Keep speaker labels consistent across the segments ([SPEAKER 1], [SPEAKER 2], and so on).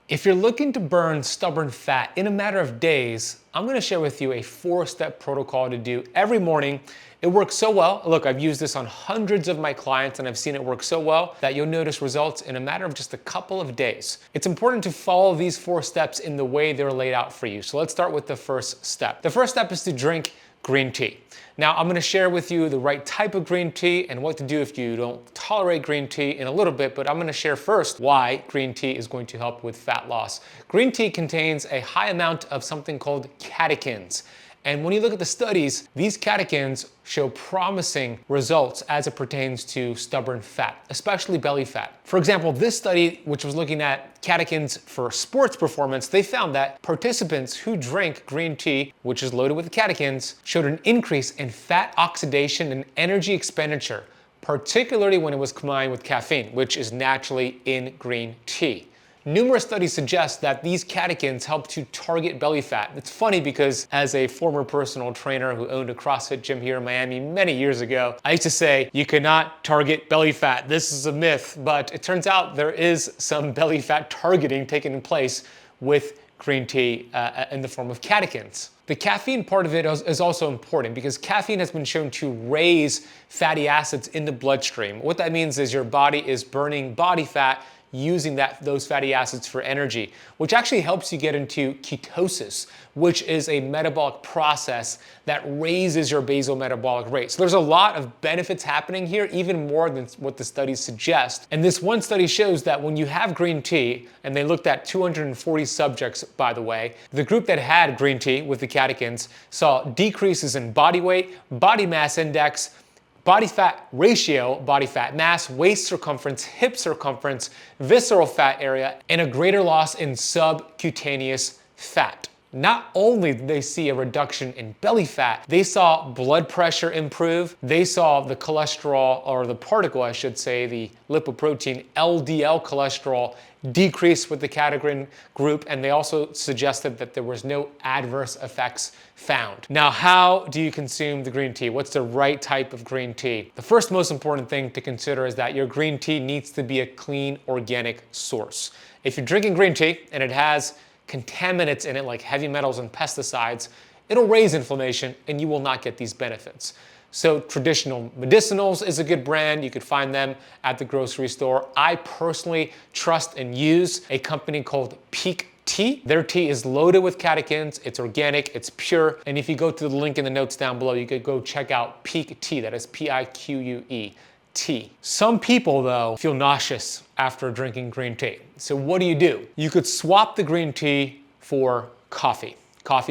[SPEAKER 1] If you're looking to burn stubborn fat in a matter of days, I'm gonna share with you a 4-step protocol to do every morning. It works so well. Look, I've used this on hundreds of my clients and I've seen it work so well that you'll notice results in a matter of just a couple of days. It's important to follow these 4 steps in the way they're laid out for you. So let's start with the first step. The first step is to drink green tea. Now, I'm gonna share with you the right type of green tea and what to do if you don't tolerate green tea in a little bit, but I'm gonna share first why green tea is going to help with fat loss. Green tea contains a high amount of something called catechins. And when you look at the studies, these catechins show promising results as it pertains to stubborn fat, especially belly fat. For example, this study, which was looking at catechins for sports performance, they found that participants who drank green tea, which is loaded with catechins, showed an increase in fat oxidation and energy expenditure, particularly when it was combined with caffeine, which is naturally in green tea. Numerous studies suggest that these catechins help to target belly fat. It's funny because as a former personal trainer who owned a CrossFit gym here in Miami many years ago, I used to say, you cannot target belly fat. This is a myth, but it turns out there is some belly fat targeting taking place with green tea in the form of catechins. The caffeine part of it is also important because caffeine has been shown to raise fatty acids in the bloodstream. What that means is your body is burning body fat using those fatty acids for energy, which actually helps you get into ketosis, which is a metabolic process that raises your basal metabolic rate. So there's a lot of benefits happening here, even more than what the studies suggest. And this one study shows that when you have green tea, and they looked at 240 subjects, by the way, the group that had green tea with the catechins saw decreases in body weight, body mass index, body fat ratio, body fat mass, waist circumference, hip circumference, visceral fat area, and a greater loss in subcutaneous fat. Not only did they see a reduction in belly fat, they saw blood pressure improve, they saw the cholesterol, or the particle I should say, the lipoprotein LDL cholesterol decrease with the catechin group, and they also suggested that there was no adverse effects found. Now, how do you consume the green tea? What's the right type of green tea? The first most important thing to consider is that your green tea needs to be a clean, organic source. If you're drinking green tea and it has contaminants in it like heavy metals and pesticides, it'll raise inflammation and you will not get these benefits. So traditional medicinals is a good brand. You could find them at the grocery store. I personally trust and use a company called Peak Tea. Their tea is loaded with catechins, it's organic, it's pure. And if you go to the link in the notes down below, you could go check out Peak Tea, that is Pique tea. Some people though feel nauseous after drinking green tea. So what do? You could swap the green tea for coffee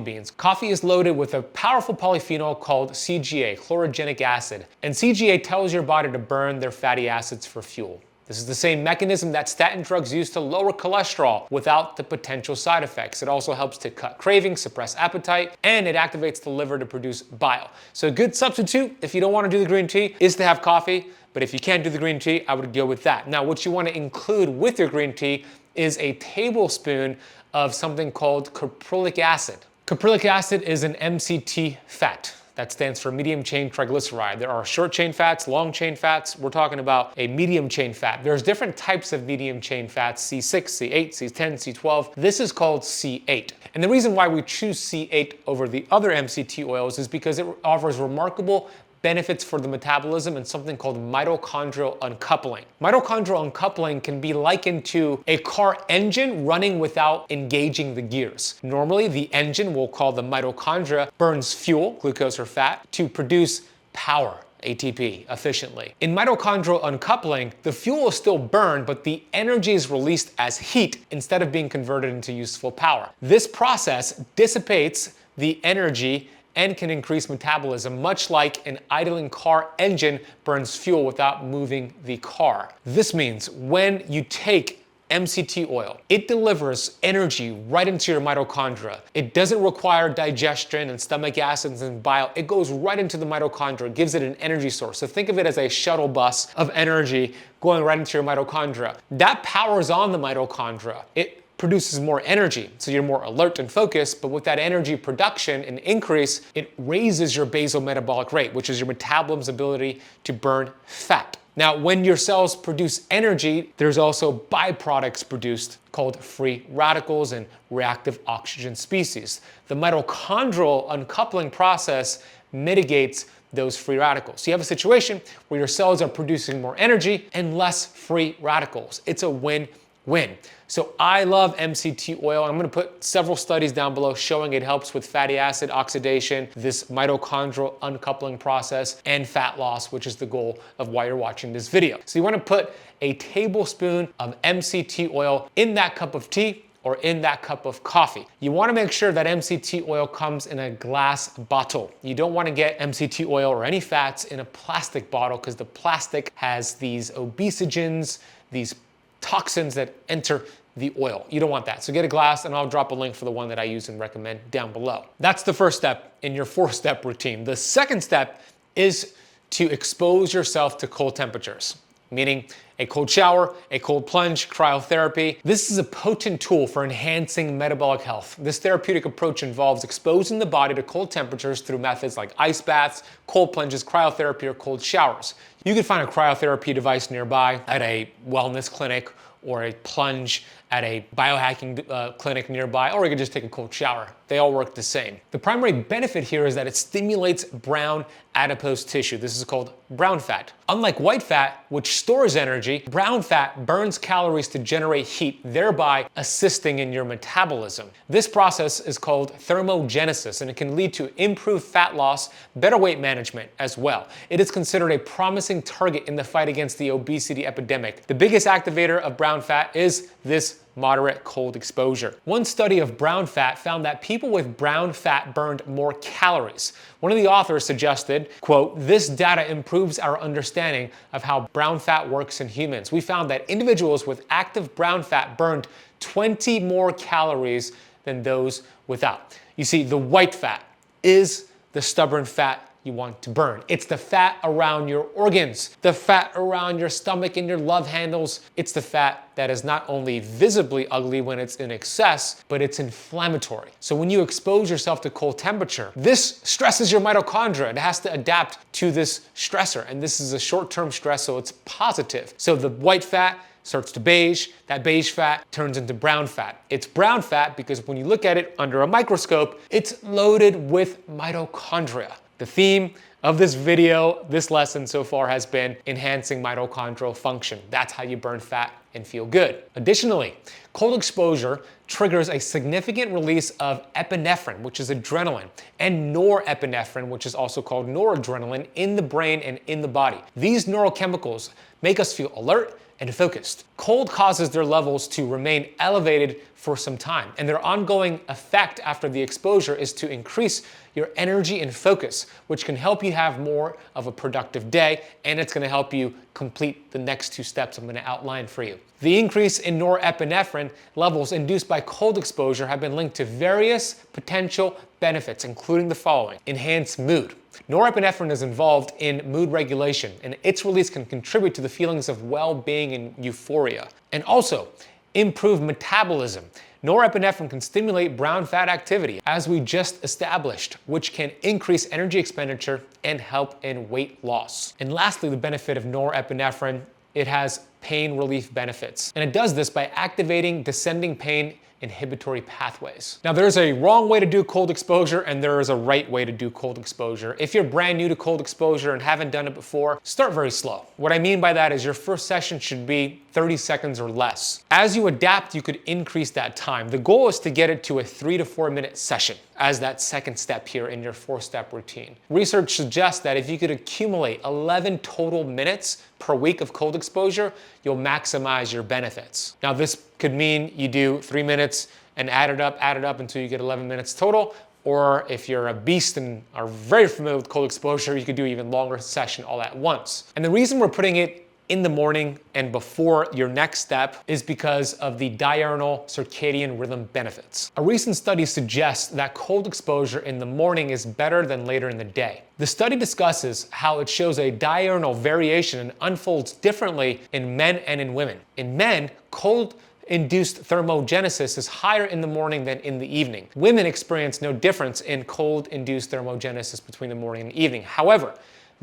[SPEAKER 1] beans. Coffee is loaded with a powerful polyphenol called CGA, chlorogenic acid. And CGA tells your body to burn their fatty acids for fuel. This is the same mechanism that statin drugs use to lower cholesterol without the potential side effects. It also helps to cut cravings, suppress appetite, and it activates the liver to produce bile. So a good substitute, if you don't want to do the green tea, is to have coffee. But if you can't do the green tea, I would go with that. Now, what you want to include with your green tea is a tablespoon of something called caprylic acid. Caprylic acid is an MCT fat. That stands for medium chain triglyceride. There are short chain fats, long chain fats. We're talking about a medium chain fat. There's different types of medium chain fats, C6, C8, C10, C12. This is called C8. And the reason why we choose C8 over the other MCT oils is because it offers remarkable benefits for the metabolism and something called mitochondrial uncoupling. Mitochondrial uncoupling can be likened to a car engine running without engaging the gears. Normally, the engine, we'll call the mitochondria, burns fuel, glucose or fat, to produce power, ATP, efficiently. In mitochondrial uncoupling, the fuel is still burned, but the energy is released as heat instead of being converted into useful power. This process dissipates the energy and can increase metabolism, much like an idling car engine burns fuel without moving the car. This means when you take MCT oil, it delivers energy right into your mitochondria. It doesn't require digestion and stomach acids and bile. It goes right into the mitochondria, gives it an energy source. So think of it as a shuttle bus of energy going right into your mitochondria. That powers on the mitochondria. It produces more energy, so you're more alert and focused, but with that energy production and increase, it raises your basal metabolic rate, which is your metabolism's ability to burn fat. Now, when your cells produce energy, there's also byproducts produced called free radicals and reactive oxygen species. The mitochondrial uncoupling process mitigates those free radicals. So you have a situation where your cells are producing more energy and less free radicals. It's a win-win. So I love MCT oil. I'm going to put several studies down below showing it helps with fatty acid oxidation, this mitochondrial uncoupling process, and fat loss, which is the goal of why you're watching this video. So you want to put a tablespoon of MCT oil in that cup of tea or in that cup of coffee. You want to make sure that MCT oil comes in a glass bottle. You don't want to get MCT oil or any fats in a plastic bottle because the plastic has these obesogens, these toxins that enter the oil. You don't want that. So get a glass, and I'll drop a link for the one that I use and recommend down below. That's the first step in your 4-step routine. The second step is to expose yourself to cold temperatures, meaning a cold shower, a cold plunge, cryotherapy. This is a potent tool for enhancing metabolic health. This therapeutic approach involves exposing the body to cold temperatures through methods like ice baths, cold plunges, cryotherapy, or cold showers. You can find a cryotherapy device nearby at a wellness clinic or a plunge at a biohacking clinic nearby, or you can just take a cold shower. They all work the same. The primary benefit here is that it stimulates brown adipose tissue. This is called brown fat. Unlike white fat, which stores energy, brown fat burns calories to generate heat, thereby assisting in your metabolism. This process is called thermogenesis, and it can lead to improved fat loss, better weight management as well. It is considered a promising target in the fight against the obesity epidemic. The biggest activator of brown fat is this moderate cold exposure. One study of brown fat found that people with brown fat burned more calories. One of the authors suggested, quote, "This data improves our understanding of how brown fat works in humans. We found that individuals with active brown fat burned 20 more calories than those without." You see, the white fat is the stubborn fat you want to burn. It's the fat around your organs, the fat around your stomach and your love handles. It's the fat that is not only visibly ugly when it's in excess, but it's inflammatory. So when you expose yourself to cold temperature, this stresses your mitochondria. It has to adapt to this stressor, and this is a short-term stress, so it's positive. So the white fat starts to beige, that beige fat turns into brown fat. It's brown fat because when you look at it under a microscope, it's loaded with mitochondria. The theme of this video, this lesson so far has been enhancing mitochondrial function. That's how you burn fat and feel good. Additionally, cold exposure triggers a significant release of epinephrine, which is adrenaline, and norepinephrine, which is also called noradrenaline, in the brain and in the body. These neurochemicals make us feel alert and focused. Cold causes their levels to remain elevated for some time, and their ongoing effect after the exposure is to increase your energy and focus, which can help you have more of a productive day, and it's going to help you complete the next 2 steps I'm going to outline for you. The increase in norepinephrine levels induced by cold exposure have been linked to various potential benefits, including the following: enhanced mood. Norepinephrine is involved in mood regulation, and its release can contribute to the feelings of well-being and euphoria. And also, improved metabolism. Norepinephrine can stimulate brown fat activity, as we just established, which can increase energy expenditure and help in weight loss. And lastly, the benefit of norepinephrine: it has pain relief benefits. And it does this by activating descending pain inhibitory pathways. Now, there's a wrong way to do cold exposure and there is a right way to do cold exposure. If you're brand new to cold exposure and haven't done it before, start very slow. What I mean by that is your first session should be 30 seconds or less. As you adapt, you could increase that time. The goal is to get it to a 3 to 4 minute session as that second step here in your 4-step routine. Research suggests that if you could accumulate 11 total minutes per week of cold exposure, you'll maximize your benefits. Now, this could mean you do 3 minutes and add it up until you get 11 minutes total. Or if you're a beast and are very familiar with cold exposure, you could do even longer session all at once. And the reason we're putting it in the morning and before your next step is because of the diurnal circadian rhythm benefits. A recent study suggests that cold exposure in the morning is better than later in the day. The study discusses how it shows a diurnal variation and unfolds differently in men and in women. In men, cold-induced thermogenesis is higher in the morning than in the evening. Women experience no difference in cold-induced thermogenesis between the morning and the evening. However,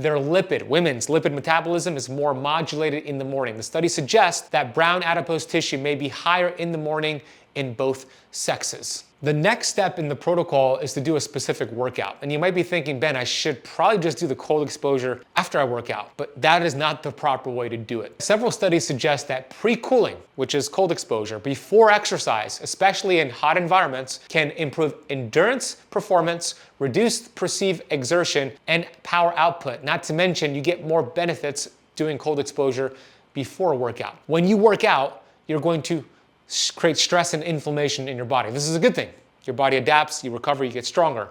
[SPEAKER 1] their women's lipid metabolism is more modulated in the morning. The study suggests that brown adipose tissue may be higher in the morning in both sexes. The next step in the protocol is to do a specific workout. And you might be thinking, Ben, I should probably just do the cold exposure after I work out, but that is not the proper way to do it. Several studies suggest that pre-cooling, which is cold exposure, before exercise, especially in hot environments, can improve endurance, performance, reduce perceived exertion, and power output. Not to mention, you get more benefits doing cold exposure before a workout. When you work out, you're going to create stress and inflammation in your body. This is a good thing. Your body adapts, you recover, you get stronger.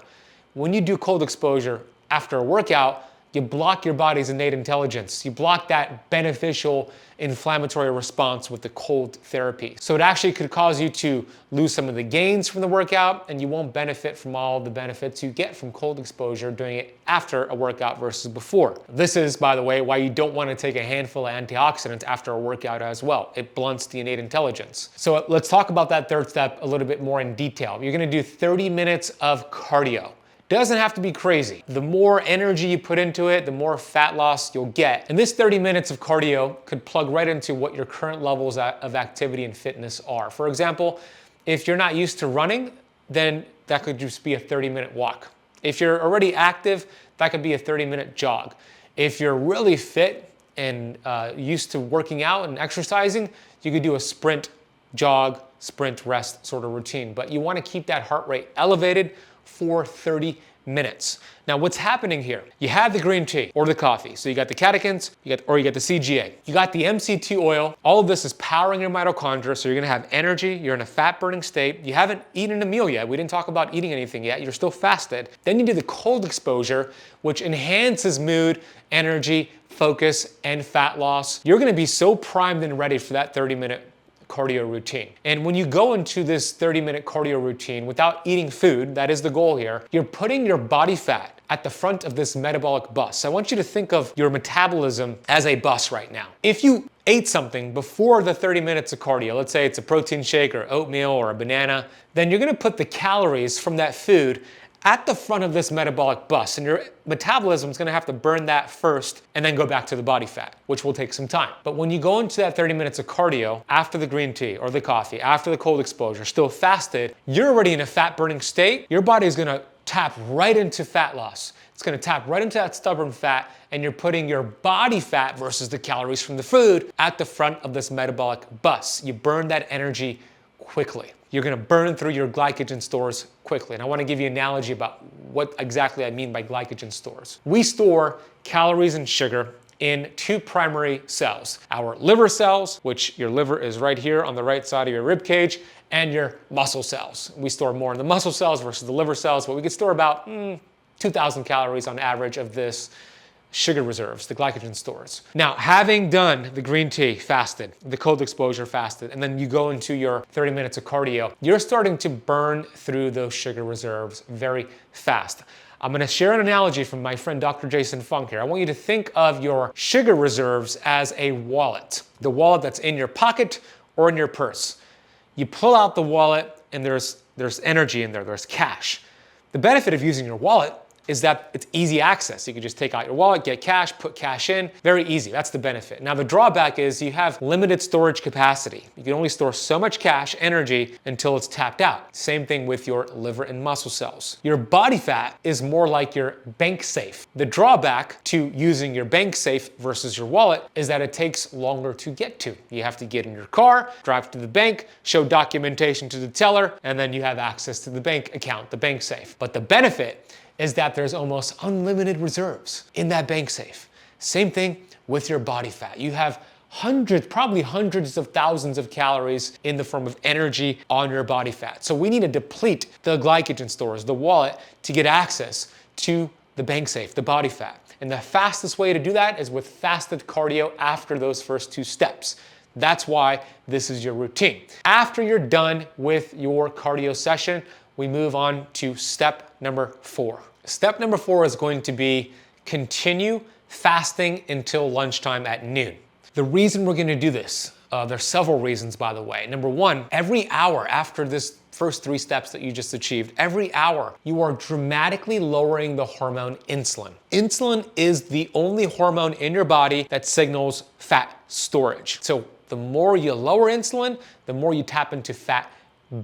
[SPEAKER 1] When you do cold exposure after a workout, you block your body's innate intelligence. You block that beneficial inflammatory response with the cold therapy. So it actually could cause you to lose some of the gains from the workout, and you won't benefit from all the benefits you get from cold exposure doing it after a workout versus before. This is, by the way, why you don't want to take a handful of antioxidants after a workout as well. It blunts the innate intelligence. So let's talk about that third step a little bit more in detail. You're going to do 30 minutes of cardio. Doesn't have to be crazy. The more energy you put into it, the more fat loss you'll get. And this 30 minutes of cardio could plug right into what your current levels of activity and fitness are. For example, if you're not used to running, then that could just be a 30-minute walk. If you're already active, that could be a 30-minute jog. If you're really fit and used to working out and exercising, you could do a sprint, jog, sprint, rest sort of routine. But you want to keep that heart rate elevated for 30 minutes. Now, what's happening here? You have the green tea or the coffee. So you got the catechins, you got the 𝐎𝑗. You got the MCT oil. All of this is powering your mitochondria, so you're gonna have energy, you're in a fat-burning state. You haven't eaten a meal yet. We didn't talk about eating anything yet. You're still fasted. Then you do the cold exposure, which enhances mood, energy, focus, and fat loss. You're gonna be so primed and ready for that 30-minute cardio routine. And when you go into this 30-minute cardio routine without eating food, that is the goal here, you're putting your body fat at the front of this metabolic bus. I want you to think of your metabolism as a bus right now. If you ate something before the 30 minutes of cardio, let's say it's a protein shake or oatmeal or a banana, then you're gonna put the calories from that food at the front of this metabolic bus, and your metabolism is going to have to burn that first and then go back to the body fat, which will take some time. But when you go into that 30 minutes of cardio after the green tea or the coffee, after the cold exposure, still fasted, you're already in a fat burning state. Your body is going to tap right into fat loss. It's going to tap right into that stubborn fat, and you're putting your body fat versus the calories from the food at the front of this metabolic bus. You burn that energy quickly. You're going to burn through your glycogen stores quickly. And I want to give you an analogy about what exactly I mean by glycogen stores. We store calories and sugar in two primary cells. Our liver cells, which your liver is right here on the right side of your rib cage, and your muscle cells. We store more in the muscle cells versus the liver cells, but we could store about 2,000 calories on average of this sugar reserves, the glycogen stores. Now, having done the green tea fasted, the cold exposure fasted, and then you go into your 30 minutes of cardio, you're starting to burn through those sugar reserves very fast. I'm gonna share an analogy from my friend Dr. Jason Funk here. I want you to think of your sugar reserves as a wallet, the wallet that's in your pocket or in your purse. You pull out the wallet and there's energy in there, there's cash. The benefit of using your wallet is that it's easy access. You can just take out your wallet, get cash, put cash in, very easy. That's the benefit. Now the drawback is you have limited storage capacity. You can only store so much cash, energy, until it's tapped out. Same thing with your liver and muscle cells. Your body fat is more like your bank safe. The drawback to using your bank safe versus your wallet is that it takes longer to get to. You have to get in your car, drive to the bank, show documentation to the teller, and then you have access to the bank account, the bank safe. But the benefit is that there's almost unlimited reserves in that bank safe. Same thing with your body fat. You have hundreds, probably hundreds of thousands of calories in the form of energy on your body fat. So we need to deplete the glycogen stores, the wallet, to get access to the bank safe, the body fat. And the fastest way to do that is with fasted cardio after those first two steps. That's why this is your routine. After you're done with your cardio session, we move on to step number 4. Step number 4 is going to be continue fasting until lunchtime at noon. The reason we're going to do this, There's several reasons, by the way. Number one, every hour after this first 3 steps that you just achieved, every hour you are dramatically lowering the hormone insulin. Insulin is the only hormone in your body that signals fat storage. So the more you lower insulin, the more you tap into fat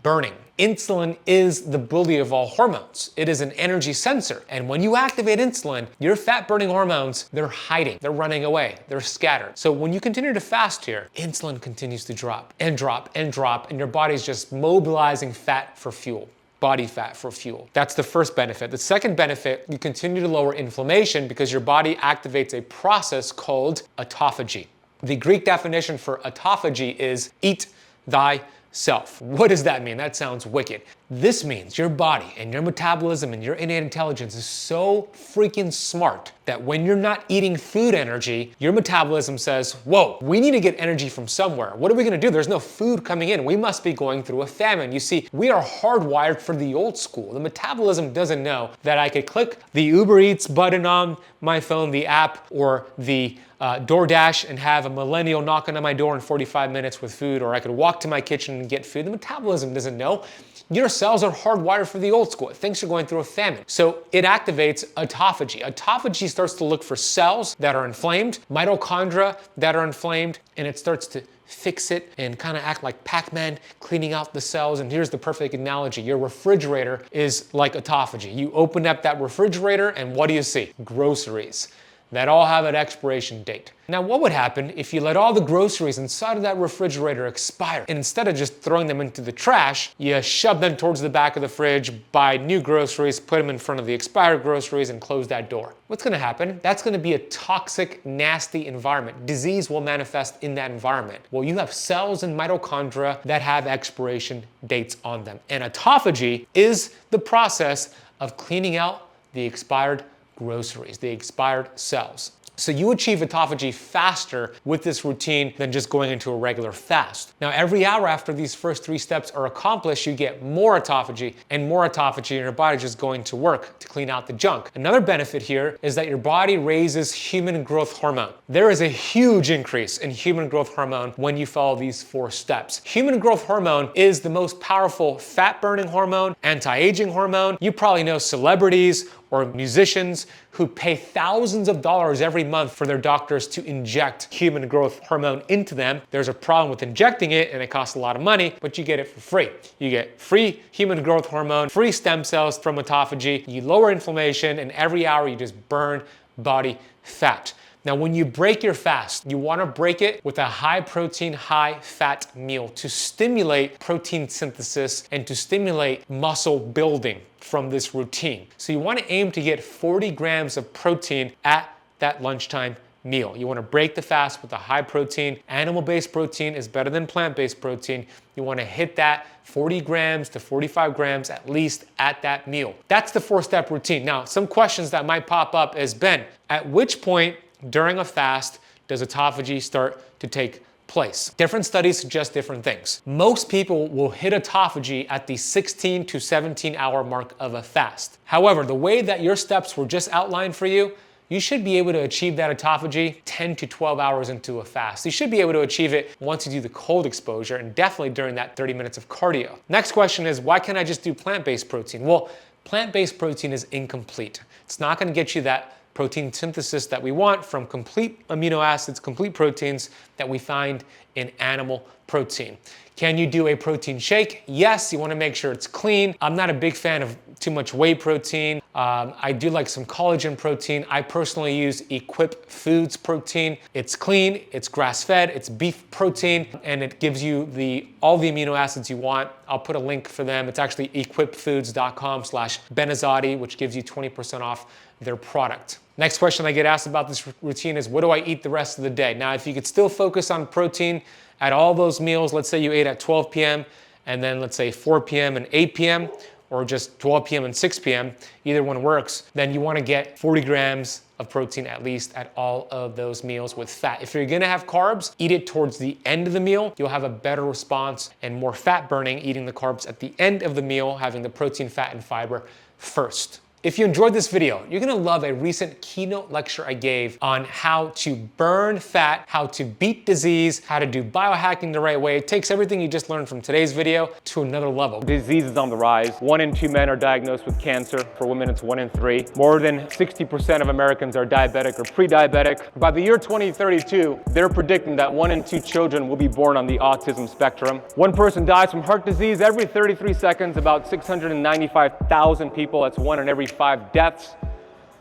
[SPEAKER 1] burning. Insulin is the bully of all hormones. It is an energy sensor. And when you activate insulin, your fat burning hormones, they're hiding, they're running away, they're scattered. So when you continue to fast here, insulin continues to drop and drop and drop, and your body's just mobilizing fat for fuel. Body fat for fuel. That's the first benefit. The second benefit, you continue to lower inflammation because your body activates a process called autophagy. The Greek definition for autophagy is eat thyself. What does that mean? That sounds wicked. This means your body and your metabolism and your innate intelligence is so freaking smart that when you're not eating food energy, your metabolism says, whoa, we need to get energy from somewhere. What are we gonna do? There's no food coming in. We must be going through a famine. You see, we are hardwired for the old school. The metabolism doesn't know that I could click the Uber Eats button on my phone, the app, or the DoorDash and have a millennial knocking on my door in 45 minutes with food, or I could walk to my kitchen and get food. The metabolism doesn't know. Your cells are hardwired for the old school. It thinks you're going through a famine. So it activates autophagy. Autophagy starts to look for cells that are inflamed, mitochondria that are inflamed, and it starts to fix it and kind of act like Pac-Man, cleaning out the cells. And here's the perfect analogy. Your refrigerator is like autophagy. You open up that refrigerator and what do you see? Groceries that all have an expiration date. Now, what would happen if you let all the groceries inside of that refrigerator expire? And instead of just throwing them into the trash, you shove them towards the back of the fridge, buy new groceries, put them in front of the expired groceries, and close that door. What's gonna happen? That's gonna be a toxic, nasty environment. Disease will manifest in that environment. Well, you have cells and mitochondria that have expiration dates on them. And autophagy is the process of cleaning out the expired groceries, the expired cells. So you achieve autophagy faster with this routine than just going into a regular fast. Now, every hour after these first 3 steps are accomplished, you get more autophagy, and your body just going to work to clean out the junk. Another benefit here is that your body raises human growth hormone. There is a huge increase in human growth hormone when you follow these 4 steps. Human growth hormone is the most powerful fat-burning hormone, anti-aging hormone. You probably know celebrities or musicians who pay thousands of dollars every month for their doctors to inject human growth hormone into them. There's a problem with injecting it and it costs a lot of money, but you get it for free. You get free human growth hormone, free stem cells from autophagy, you lower inflammation, and every hour you just burn body fat. Now, when you break your fast, you want to break it with a high protein, high fat meal to stimulate protein synthesis and to stimulate muscle building from this routine. So you want to aim to get 40 grams of protein at that lunchtime meal. You want to break the fast with a high protein. Animal-based protein is better than plant-based protein. You want to hit that 40 grams to 45 grams at least at that meal. That's the 4-step routine. Now, some questions that might pop up is, Ben, at which point during a fast does autophagy start to take place? Different studies suggest different things. Most people will hit autophagy at the 16 to 17 hour mark of a fast. However, the way that your steps were just outlined for you, you should be able to achieve that autophagy 10 to 12 hours into a fast. You should be able to achieve it once you do the cold exposure and definitely during that 30 minutes of cardio. Next question is, why can't I just do plant-based protein? Well, plant-based protein is incomplete. It's not going to get you that protein synthesis that we want from complete amino acids, complete proteins that we find in animal protein. Can you do a protein shake? Yes, you want to make sure it's clean. I'm not a big fan of too much whey protein. I do like some collagen protein. I personally use Equip Foods protein. It's clean, it's grass-fed, it's beef protein, and it gives you all the amino acids you want. I'll put a link for them. It's actually equipfoods.com/benazadi, which gives you 20% off their product. Next question I get asked about this routine is, what do I eat the rest of the day? Now, if you could still focus on protein at all those meals, let's say you ate at 12 p.m. and then let's say 4 p.m. and 8 p.m. or just 12 p.m. and 6 p.m., either one works, then you want to get 40 grams of protein at least at all of those meals with fat. If you're gonna have carbs, eat it towards the end of the meal. You'll have a better response and more fat burning eating the carbs at the end of the meal, having the protein, fat, and fiber first. If you enjoyed this video, you're gonna love a recent keynote lecture I gave on how to burn fat, how to beat disease, how to do biohacking the right way. It takes everything you just learned from today's video to another level. Disease is on the rise. 1 in 2 men are diagnosed with cancer. For women, it's 1 in 3. More than 60% of Americans are diabetic or pre-diabetic. By the year 2032, they're predicting that 1 in 2 children will be born on the autism spectrum. 1 person dies from heart disease every 33 seconds, about 695,000 people. That's 1 in every 5 deaths.